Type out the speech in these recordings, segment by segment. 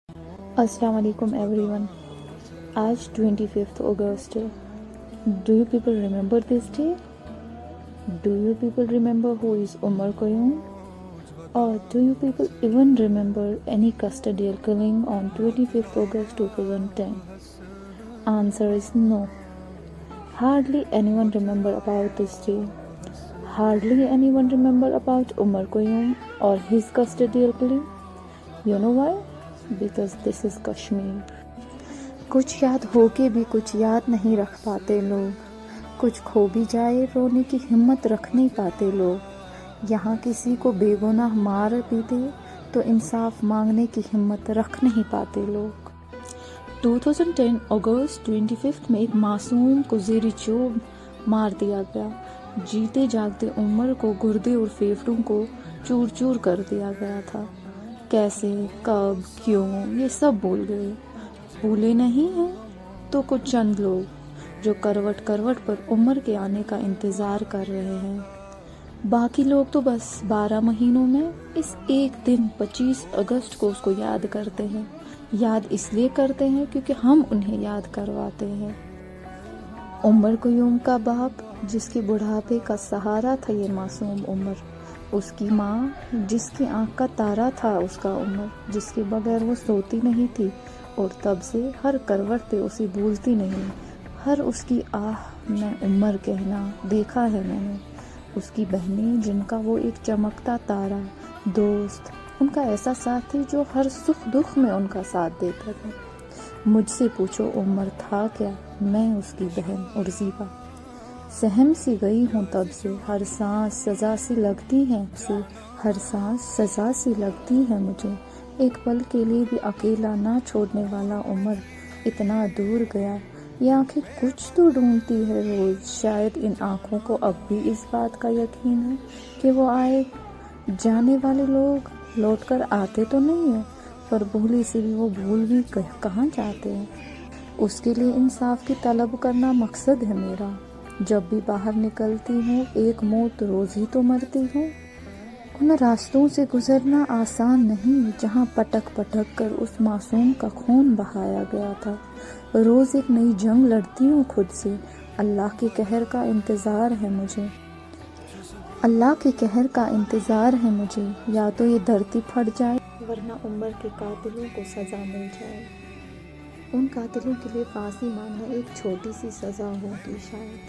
السلام علیکم every one. آج 25th August. Do you people remember this day? Do you people remember who is Umar Qayyum? Or do you people even remember any custodial killing on 25th August 2010? Answer is no. Hardly anyone remember about this day. Hardly anyone remember about Umar Qayyum or his custodial killing. You know why? Because this is Kashmir. کچھ یاد ہو کے بھی کچھ یاد نہیں رکھ پاتے لوگ، کچھ کھو بھی جائے رونے کی ہمت رکھ نہیں پاتے لوگ. یہاں کسی کو بے گناہ مار بھی دے تو انصاف مانگنے کی ہمت رکھ نہیں پاتے لوگ. 2010 اگست 25 میں ایک معصوم کو زیر چوب مار دیا گیا. جیتے جاگتے عمر کو گردے اور پھیپھڑوں کو چور چور کر دیا گیا تھا. کیسے، کب، کیوں، یہ سب بھول گئے. بھولے نہیں ہیں تو کچھ چند لوگ جو کروٹ کروٹ پر عمر کے آنے کا انتظار کر رہے ہیں. باقی لوگ تو بس 12 مہینوں میں اس ایک دن 25 اگست کو اس کو یاد کرتے ہیں. یاد اس لیے کرتے ہیں کیونکہ ہم انہیں یاد کرواتے ہیں. عمر قیوم کا باپ جس کے بڑھاپے کا سہارا تھا یہ معصوم عمر، اس کی ماں جس کی آنکھ کا تارا تھا اس کا عمر، جس کے بغیر وہ سوتی نہیں تھی اور تب سے ہر کروٹ پہ اسے بھولتی نہیں. ہر اس کی آہ میں عمر کہنا دیکھا ہے میں نے. اس کی بہنیں جن کا وہ ایک چمکتا تارا، دوست، ان کا ایسا ساتھی جو ہر سکھ دکھ میں ان کا ساتھ دیتا تھا. مجھ سے پوچھو عمر تھا کیا؟ میں اس کی بہن اور زیبا. سہم سی گئی ہوں تب سے، ہر سانس سزا سی لگتی ہے اسے، ہر سانس سزا سی لگتی ہے مجھے. ایک پل کے لیے بھی اکیلا نہ چھوڑنے والا عمر اتنا دور گیا. یہ آنکھیں کچھ تو ڈھونڈتی ہے روز. شاید ان آنکھوں کو اب بھی اس بات کا یقین ہے کہ وہ آئے جانے والے لوگ لوٹ کر آتے تو نہیں ہیں، پر بھولی سے بھی وہ بھول بھی کہاں جاتے ہیں. اس کے لیے انصاف کی طلب کرنا مقصد ہے میرا. جب بھی باہر نکلتی ہوں ایک موت روز ہی تو مرتی ہوں. ان راستوں سے گزرنا آسان نہیں جہاں پٹک پٹک کر اس معصوم کا خون بہایا گیا تھا. روز ایک نئی جنگ لڑتی ہوں خود سے. اللہ کے قہر کا انتظار ہے مجھے. اللہ کے قہر کا انتظار ہے مجھے. یا تو یہ دھرتی پھٹ جائے ورنہ عمر کے قاتلوں کو سزا مل جائے. ان قاتلوں کے لیے پھانسی ماننا ایک چھوٹی سی سزا ہوتی شاید.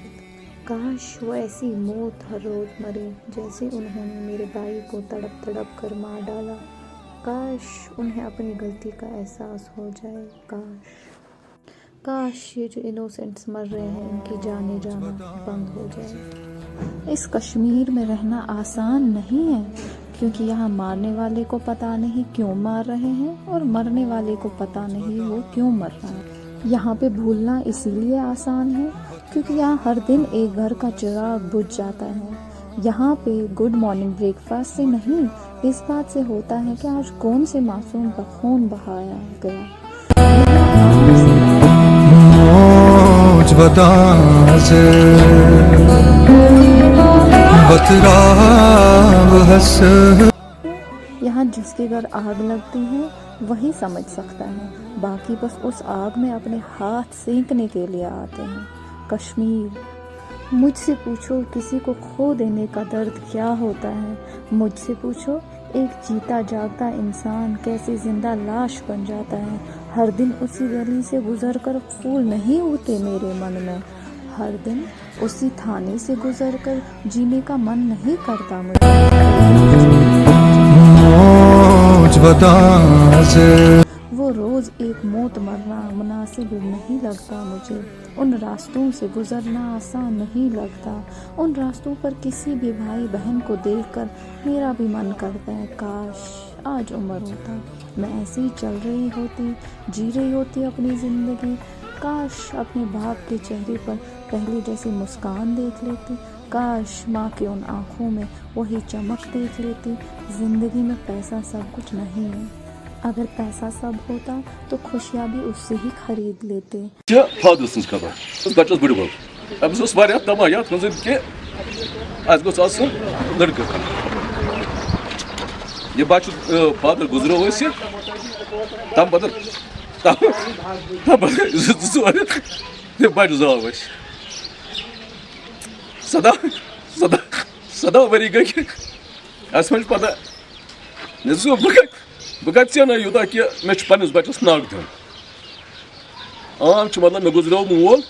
کاش وہ ایسی موت ہر روز مرے جیسے انہوں نے میرے بھائی کو تڑپ تڑپ کر مار ڈالا. کاش انہیں اپنی غلطی کا احساس ہو جائے. کاش یہ جو انوسینٹس مر رہے ہیں ان کی جانیں جانا بند ہو جائے. اس کشمیر میں رہنا آسان نہیں ہے کیونکہ یہاں مارنے والے کو پتہ نہیں کیوں مار رہے ہیں اور مرنے والے کو پتہ نہیں وہ کیوں مر رہا ہے. یہاں پہ بھولنا اسی لیے آسان ہے کیونکہ یہاں ہر دن ایک گھر کا چراغ بجھ جاتا ہے. یہاں پہ گڈ مارننگ بریک فاسٹ سے نہیں، اس بات سے ہوتا ہے کہ آج کون سے معصوم کا خون بہایا گیا. یہاں جس کے گھر آگ لگتی ہے وہی سمجھ سکتا ہے، باقی بس اس آگ میں اپنے ہاتھ سینکنے کے لیے آتے ہیں. کشمیر. مجھ سے پوچھو کسی کو کھو دینے کا درد کیا ہوتا ہے. مجھ سے پوچھو ایک جیتا جاگتا انسان کیسے زندہ لاش بن جاتا ہے. ہر دن اسی گلی سے گزر کر پھول نہیں اڑتے میرے من میں. ہر دن اسی تھانے سے گزر کر جینے کا من نہیں کرتا مجھے. وہ روز ایک موت مرنا مناسب نہیں لگتا مجھے. ان راستوں سے گزرنا آسان نہیں لگتا. ان راستوں پر کسی بھی بھائی بہن کو دیکھ کر میرا بھی من کرتا ہے کاش آج عمر ہوتا، میں ایسے ہی چل رہی ہوتی، جی رہی ہوتی اپنی زندگی. کاش اپنے باپ کے چہرے پر پہلے جیسی مسکان دیکھ لیتی. کاش ماں کے ان آنکھوں میں وہی چمک دیکھ لیتی. زندگی میں پیسہ سب کچھ نہیں ہے. اگر پیسہ سب ہوتا تو خوشیاں بھی اس سے ہی خرید لیتے. فادر سن خبر بچس بڑ بب امس واریاہ تمایات منظر کہ اس گوس آسن لڑکہ یہ بچہ فادر گزرو ٲسۍ تم پتہٕ زٕ ژور یہِ بچہ زاو اَسہِ 17 ؤری گٔے اَسہِ وۄنۍ چھِ پتہ بہٕ کتہِ ژینہٕ یوٗتاہ کہِ مےٚ چھُ پنٛنِس بچس نَکھ دیُن عام چھُ مطلب مےٚ گُزریو مول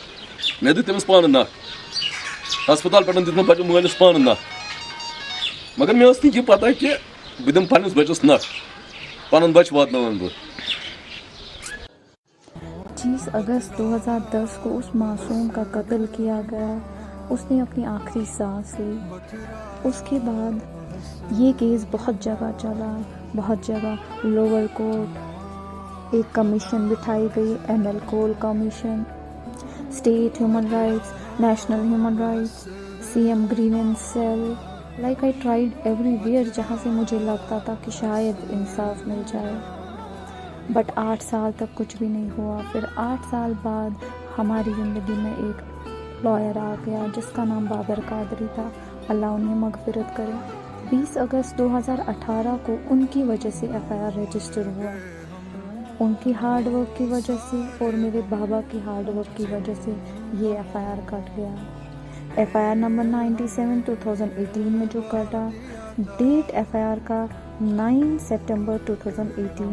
مےٚ دیُت تٔمِس پانہٕ نَکھ ہسپتال پٮ۪ٹھ دیُت مےٚ بچہِ مٲلِس پانہٕ نَکھ مگر مےٚ ٲس نہٕ یہِ پتہ کہِ بہٕ دِمہٕ پنٛنِس بچس نَکھ پنُن بچہِ واتناوَن بہٕ 30 اگست 2010 کو اس معصوم کا قتل کیا گیا. اس نے اپنی آخری سانس لی. اس کے بعد یہ کیس بہت جگہ چلا, بہت جگہ. لوور کورٹ, ایک کمیشن بٹھائی گئی, ML Kaul commission, state human rights, national human rights, CM grievance cell. Like I tried everywhere جہاں سے مجھے لگتا تھا کہ شاید انصاف مل جائے. بٹ 8 سال تک کچھ بھی نہیں ہوا. پھر 8 سال بعد ہماری زندگی میں ایک لائر آ گیا جس کا نام بابر قادری تھا, اللہ انہیں مغفرت کرے. 20 اگست 2018 کو ان کی وجہ سے FIR رجسٹر ہوا, ان کی ہارڈ ورک کی وجہ سے اور میرے بابا کی ہارڈ ورک کی وجہ سے یہ FIR کٹ گیا. FIR نمبر 97 2018 میں جو کٹا, ڈیٹ FIR کا 9 September 2018.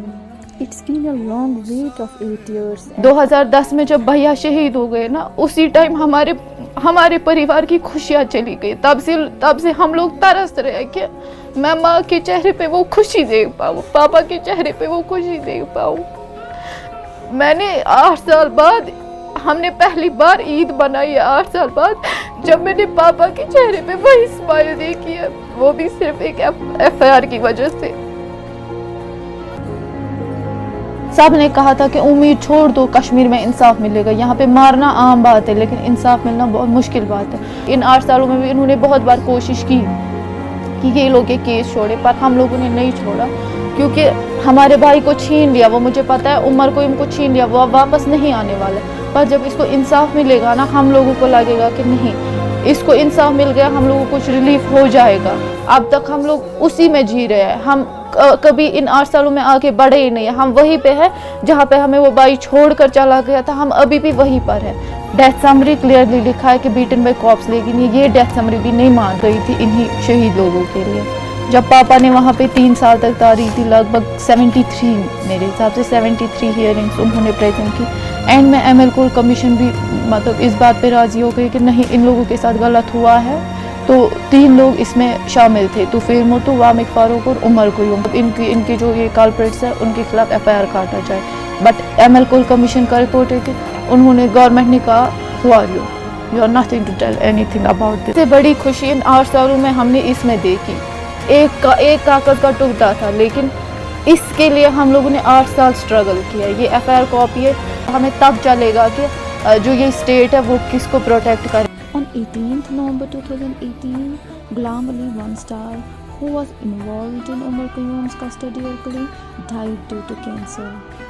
It's been a long wait of 8 years. 2010 میں جب بھیا شہید ہو گئے نا, اسی ٹائم ہمارے پریوار کی خوشیاں چلی گئی. تب سے ہم لوگ ترس رہے کہ میں ماں کے چہرے پہ وہ خوشی دیکھ پاؤں, پاپا کے چہرے پہ وہ خوشی دیکھ پاؤں. میں نے 8 سال بعد, ہم نے پہلی بار عید منائی ہے 8 سال بعد, جب میں نے پاپا کے چہرے پہ وہی اسمائل دیکھی ہے, وہ بھی صرف ایک FIR کی وجہ سے. سب نے کہا تھا کہ امید چھوڑ دو, کشمیر میں انصاف ملے گا. یہاں پہ مارنا عام بات ہے لیکن انصاف ملنا بہت مشکل بات ہے. ان 8 سالوں میں بھی انہوں نے بہت بار کوشش کی کہ یہ لوگ یہ کیس چھوڑے, پر ہم لوگوں نے نہیں چھوڑا کیونکہ ہمارے بھائی کو چھین لیا. وہ مجھے پتا ہے عمر کو ان کو چھین لیا, وہ واپس نہیں آنے والے. پر جب اس کو انصاف ملے گا نا, ہم لوگوں کو لگے گا کہ نہیں, اس کو انصاف مل گیا, ہم لوگوں کو کچھ ریلیف ہو جائے گا. اب تک ہم لوگ اسی میں جی رہے ہیں, ہم کبھی ان 8 سالوں میں آگے بڑھے ہی نہیں ہیں. ہم وہیں پہ ہیں جہاں پہ ہمیں وہ بھائی چھوڑ کر چلا گیا تھا, ہم ابھی بھی وہیں پر ہیں. ڈیتھ سمری کلیئرلی لکھا ہے کہ بیٹن بائی کاپس, لیکن یہ ڈیتھ سمری بھی نہیں مان رہی تھی انہی شہید لوگوں کے لیے. جب پاپا نے وہاں پہ 3 سال تک تاریخ تھی, لگ بھگ 73 میرے حساب سے 73 ہیئرنگس انہوں نے پریزنٹ کی. اینڈ میں ML کول کمیشن بھی مطلب اس بات پہ راضی ہو گئی کہ نہیں, ان لوگوں کے ساتھ غلط ہوا ہے. تو 3 لوگ اس میں شامل تھے, توفیل موتو, وامق فاروق اور عمر قیوم. ان کے جو یہ کالپریٹس ہیں ان کے خلاف FIR کاٹا جائے. بٹ ML کول کمیشن کا رپورٹ ہے کہ انہوں نے, گورنمنٹ نے کہا who are you are nothing to tell anything about this. سب سے بڑی خوشی ان 8 سالوں میں ہم نے اس میں دیکھی. ایک کاغذ کا ٹکڑا تھا, لیکن اس کے لیے ہم لوگوں نے 8 سال اسٹرگل کیا. یہ FIR کاپی ہے, ہمیں تب چلے گا کہ جو یہ اسٹیٹ ہے وہ کس کو پروٹیکٹ کرے. On 18th November 2018, Ghulam Ali One Star, who was involved in Umar Qayyum's custodial claim, died due to cancer.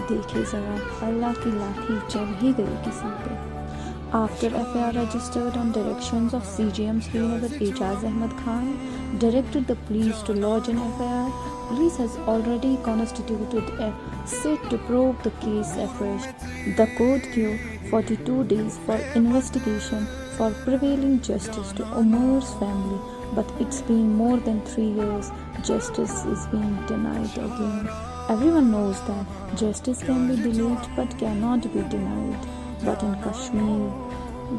دیکھے ذرا, اللہ کی لاٹھی چل ہی گئی کسی پہ. After FIR registered on directions of CGM Srinagar Ejaz Ahmed Khan, directed the police to lodge an FIR. Police has already constituted a sit to probe the case afresh. The court gave 42 days for investigation for prevailing justice to Umar's family, but it's been more than 3 years. Justice is being denied again. Everyone knows that justice can be delayed but cannot be denied. But in Kashmir,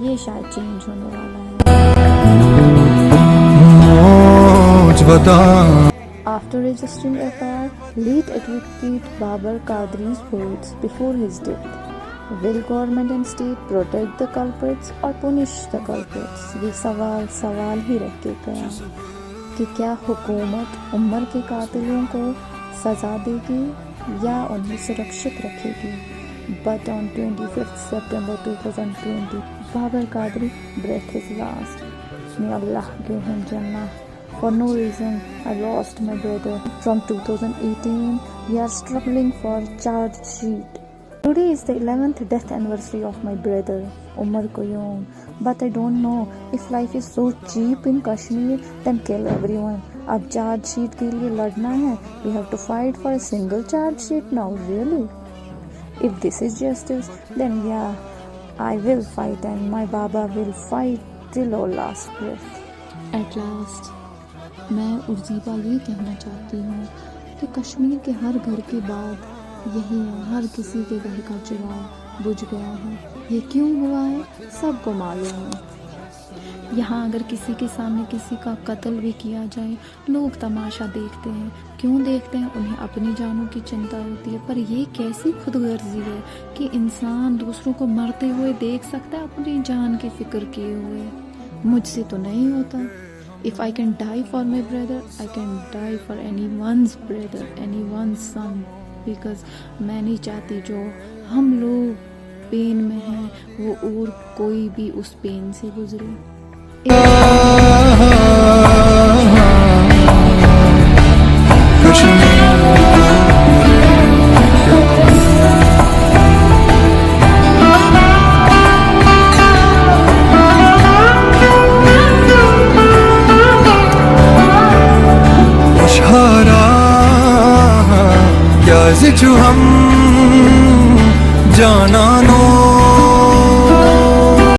یہ شاید change ہونے والا ہے. After registering FIR, late advocate Babar Qadri's words before his death. Will government and state protect the culprits or punish the culprits? یہ سوال ہی رکھ کے گیا کہ کیا حکومت عمر کے قاتلوں کو سزا دے گی یا انہیں سرکشت رکھے گی. But on 25th September 2020, Babar Qadri breathed his last. May Allah give him Jannah. For no reason, I lost my brother. From 2018, we are struggling for charge sheet. Today is the 11th death anniversary of my brother, Umar Qayyum. But I don't know, if life is so cheap in Kashmir, then kill everyone. اب charge sheet کے لیے لڑنا ہے. We have to fight for a single charge sheet now, really? If this is justice, then yeah, I will fight and my Baba will fight till our last breath. At last میں ارزیبا یہ کہنا چاہتی ہوں کہ کشمیر کے ہر گھر کے بعد یہی ہے، ہر کسی کے گھر کا چراغ بجھ گیا ہے. یہ کیوں ہوا ہے سب کو معلوم ہے. یہاں اگر کسی کے سامنے کسی کا قتل بھی کیا جائے لوگ تماشا دیکھتے ہیں. کیوں دیکھتے ہیں؟ انہیں اپنی جانوں کی چنتا ہوتی ہے. پر یہ کیسی خود غرضی ہے کہ انسان دوسروں کو مرتے ہوئے دیکھ سکتا ہے اپنی جان کی فکر کیے ہوئے. مجھ سے تو نہیں ہوتا. If I can die for my brother, I can die for anyone's brother, anyone's son. Because میں نہیں چاہتی جو ہم لوگ پین میں ہیں وہ اور کوئی بھی اس پین سے گزرے. جو ہم جانانو